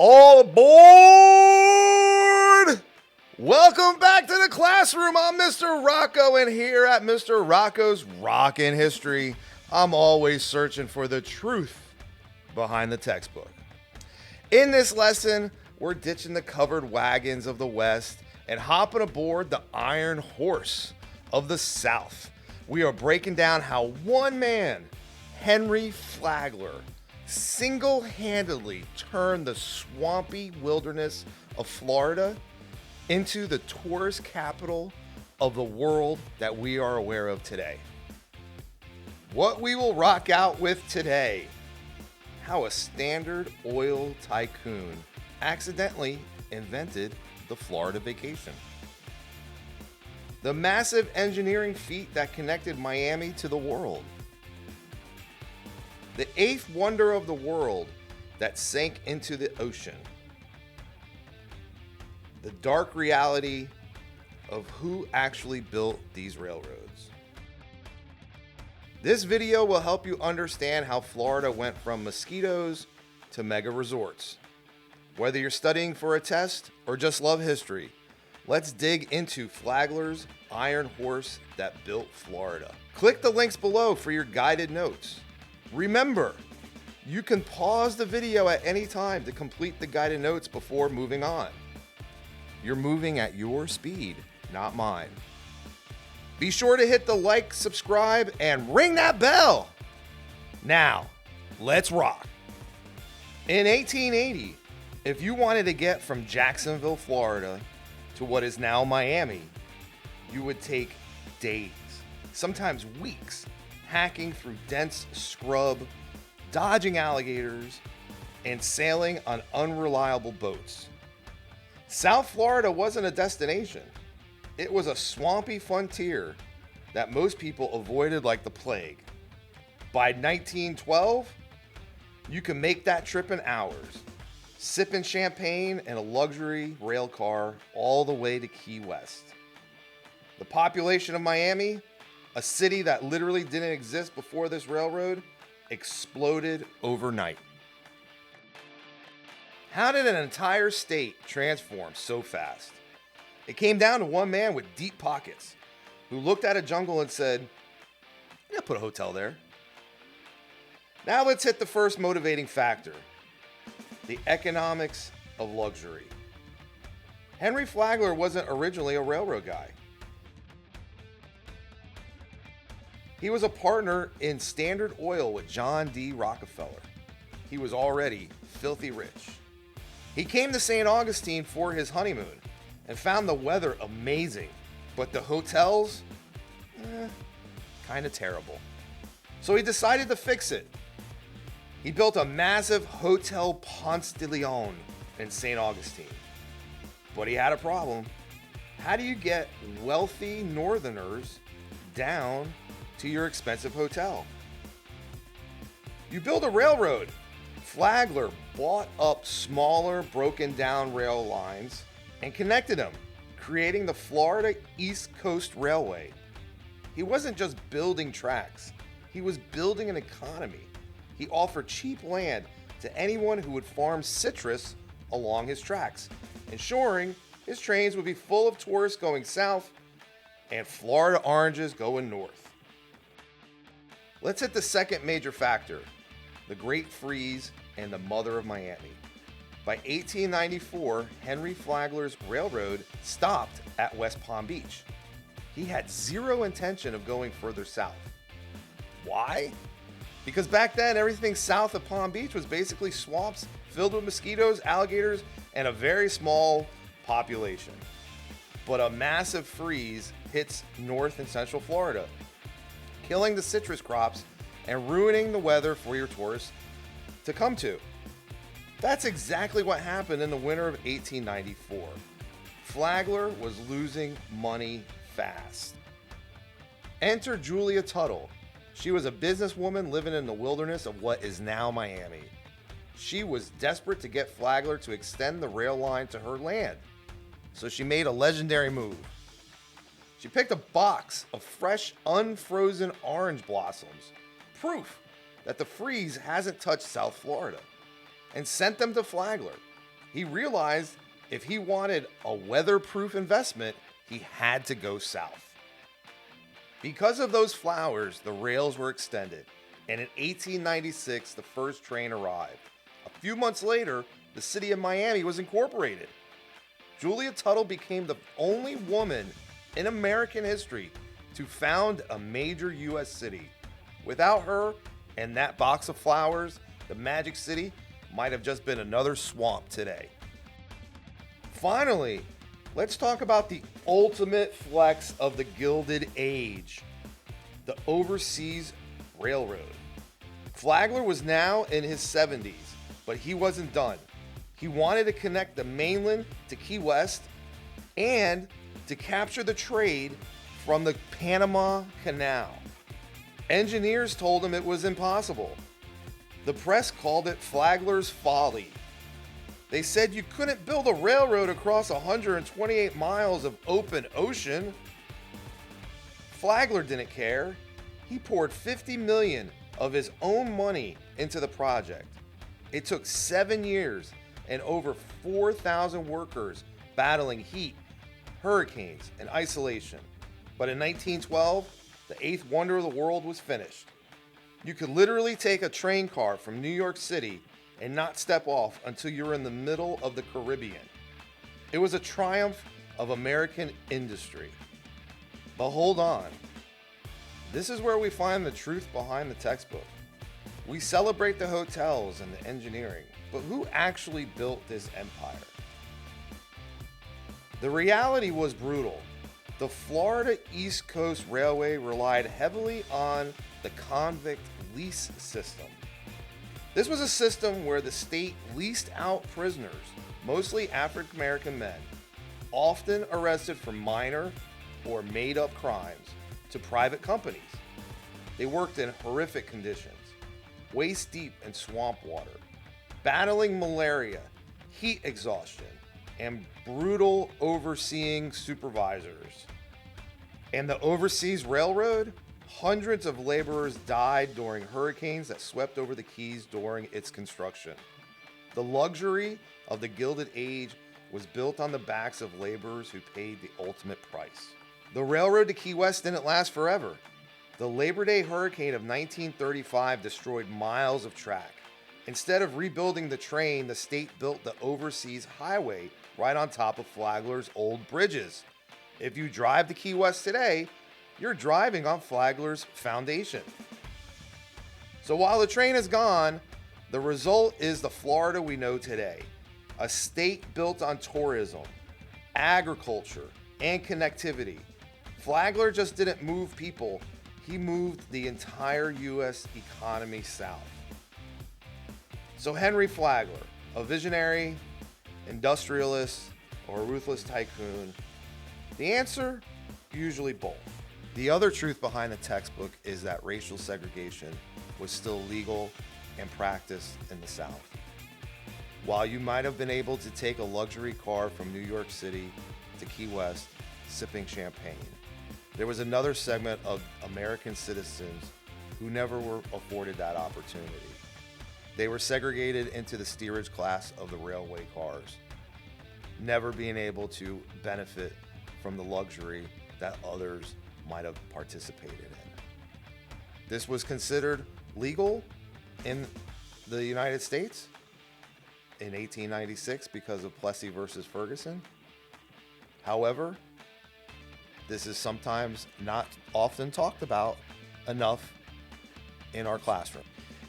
All aboard! Welcome back to the classroom. I'm Mr. Rocco, and here at Mr. Rocco's Rockin' History, I'm always searching for the truth behind the textbook. In this lesson, we're ditching the covered wagons of the West and hopping aboard the iron horse of the South. We are breaking down how one man, Henry Flagler, single-handedly turned the swampy wilderness of Florida into the tourist capital of the world that we are aware of today. What we will rock out with today: how a Standard Oil tycoon accidentally invented the Florida vacation. The massive engineering feat that connected Miami to the world. The eighth wonder of the world that sank into the ocean. The dark reality of who actually built these railroads. This video will help you understand how Florida went from mosquitoes to mega resorts. Whether you're studying for a test or just love history, let's dig into Flagler's iron horse that built Florida. Click the links below for your guided notes. Remember, you can pause the video at any time to complete the guided notes before moving on. You're moving at your speed, not mine. Be sure to hit the like, subscribe, and ring that bell. Now, let's rock. In 1880, if you wanted to get from Jacksonville, Florida, to what is now Miami, you would take days, sometimes weeks, hacking through dense scrub, dodging alligators, and sailing on unreliable boats. South Florida wasn't a destination. It was a swampy frontier that most people avoided like the plague. By 1912, you can make that trip in hours, sipping champagne in a luxury rail car all the way to Key West. The population of Miami, a city that literally didn't exist before this railroad, exploded overnight. How did an entire state transform so fast? It came down to one man with deep pockets who looked at a jungle and said, "Yeah, put a hotel there." Now let's hit the first motivating factor: the economics of luxury. Henry Flagler wasn't originally a railroad guy. He was a partner in Standard Oil with John D. Rockefeller. He was already filthy rich. He came to St. Augustine for his honeymoon and found the weather amazing, but the hotels, kind of terrible. So he decided to fix it. He built a massive Hotel Ponce de Leon in St. Augustine. But he had a problem. How do you get wealthy northerners down to your expensive hotel? You build a railroad. Flagler bought up smaller, broken down rail lines and connected them, creating the Florida East Coast Railway. He wasn't just building tracks, he was building an economy. He offered cheap land to anyone who would farm citrus along his tracks, ensuring his trains would be full of tourists going south and Florida oranges going north. Let's hit the second major factor: the Great Freeze and the mother of Miami. By 1894, Henry Flagler's railroad stopped at West Palm Beach. He had zero intention of going further south. Why? Because back then, everything south of Palm Beach was basically swamps filled with mosquitoes, alligators, and a very small population. But a massive freeze hits North and Central Florida, killing the citrus crops and ruining the weather for your tourists to come to. That's exactly what happened in the winter of 1894. Flagler was losing money fast. Enter Julia Tuttle. She was a businesswoman living in the wilderness of what is now Miami. She was desperate to get Flagler to extend the rail line to her land, so she made a legendary move. She picked a box of fresh, unfrozen orange blossoms, proof that the freeze hasn't touched South Florida, and sent them to Flagler. He realized if he wanted a weatherproof investment, he had to go south. Because of those flowers, the rails were extended, and in 1896, the first train arrived. A few months later, the city of Miami was incorporated. Julia Tuttle became the only woman in American history to found a major U.S. city. Without her and that box of flowers, the Magic City might have just been another swamp today. Finally, let's talk about the ultimate flex of the Gilded Age, the Overseas Railroad. Flagler was now in his 70s, but he wasn't done. He wanted to connect the mainland to Key West and to capture the trade from the Panama Canal. Engineers told him it was impossible. The press called it Flagler's Folly. They said you couldn't build a railroad across 128 miles of open ocean. Flagler didn't care. He poured $50 million of his own money into the project. It took 7 years and over 4,000 workers battling heat, hurricanes, and isolation. But in 1912, the eighth wonder of the world was finished. You could literally take a train car from New York City and not step off until you were in the middle of the Caribbean. It was a triumph of American industry. But hold on. This is where we find the truth behind the textbook. We celebrate the hotels and the engineering, but who actually built this empire? The reality was brutal. The Florida East Coast Railway relied heavily on the convict lease system. This was a system where the state leased out prisoners, mostly African American men, often arrested for minor or made-up crimes, to private companies. They worked in horrific conditions, waist-deep in swamp water, battling malaria, heat exhaustion, and brutal overseeing supervisors. And the Overseas Railroad? Hundreds of laborers died during hurricanes that swept over the Keys during its construction. The luxury of the Gilded Age was built on the backs of laborers who paid the ultimate price. The railroad to Key West didn't last forever. The Labor Day hurricane of 1935 destroyed miles of track. Instead of rebuilding the train, the state built the Overseas Highway right on top of Flagler's old bridges. If you drive to Key West today, you're driving on Flagler's foundation. So while the train is gone, the result is the Florida we know today. A state built on tourism, agriculture, and connectivity. Flagler just didn't move people, he moved the entire U.S. economy south. So Henry Flagler, a visionary, industrialist, or a ruthless tycoon? The answer? Usually both. The other truth behind the textbook is that racial segregation was still legal and practiced in the South. While you might have been able to take a luxury car from New York City to Key West sipping champagne, there was another segment of American citizens who never were afforded that opportunity. They were segregated into the steerage class of the railway cars, never being able to benefit from the luxury that others might have participated in. This was considered legal in the United States in 1896 because of Plessy versus Ferguson. However, this is sometimes not often talked about enough in our classroom.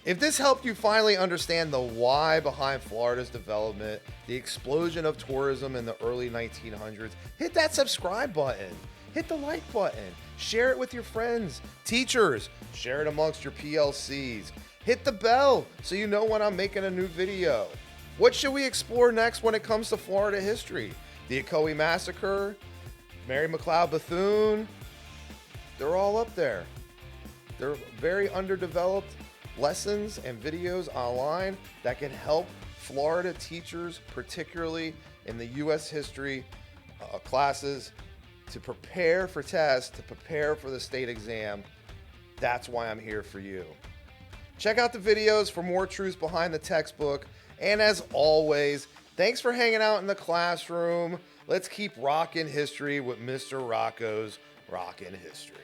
If this helped you finally understand the why behind Florida's development, the explosion of tourism in the early 1900s, hit that subscribe button, hit the like button, share it with your friends, teachers, share it amongst your PLCs, hit the bell so you know when I'm making a new video. What should we explore next when it comes to Florida history? The Ocoee Massacre, Mary McLeod Bethune, they're all up there. They're very underdeveloped lessons and videos online that can help Florida teachers, particularly in the U.S. history classes, to prepare for tests, to prepare for the state exam. That's why I'm here for you. Check out the videos for more truths behind the textbook. And as always, Thanks for hanging out in the classroom. Let's keep rocking history with Mr. Rocco's Rockin' History.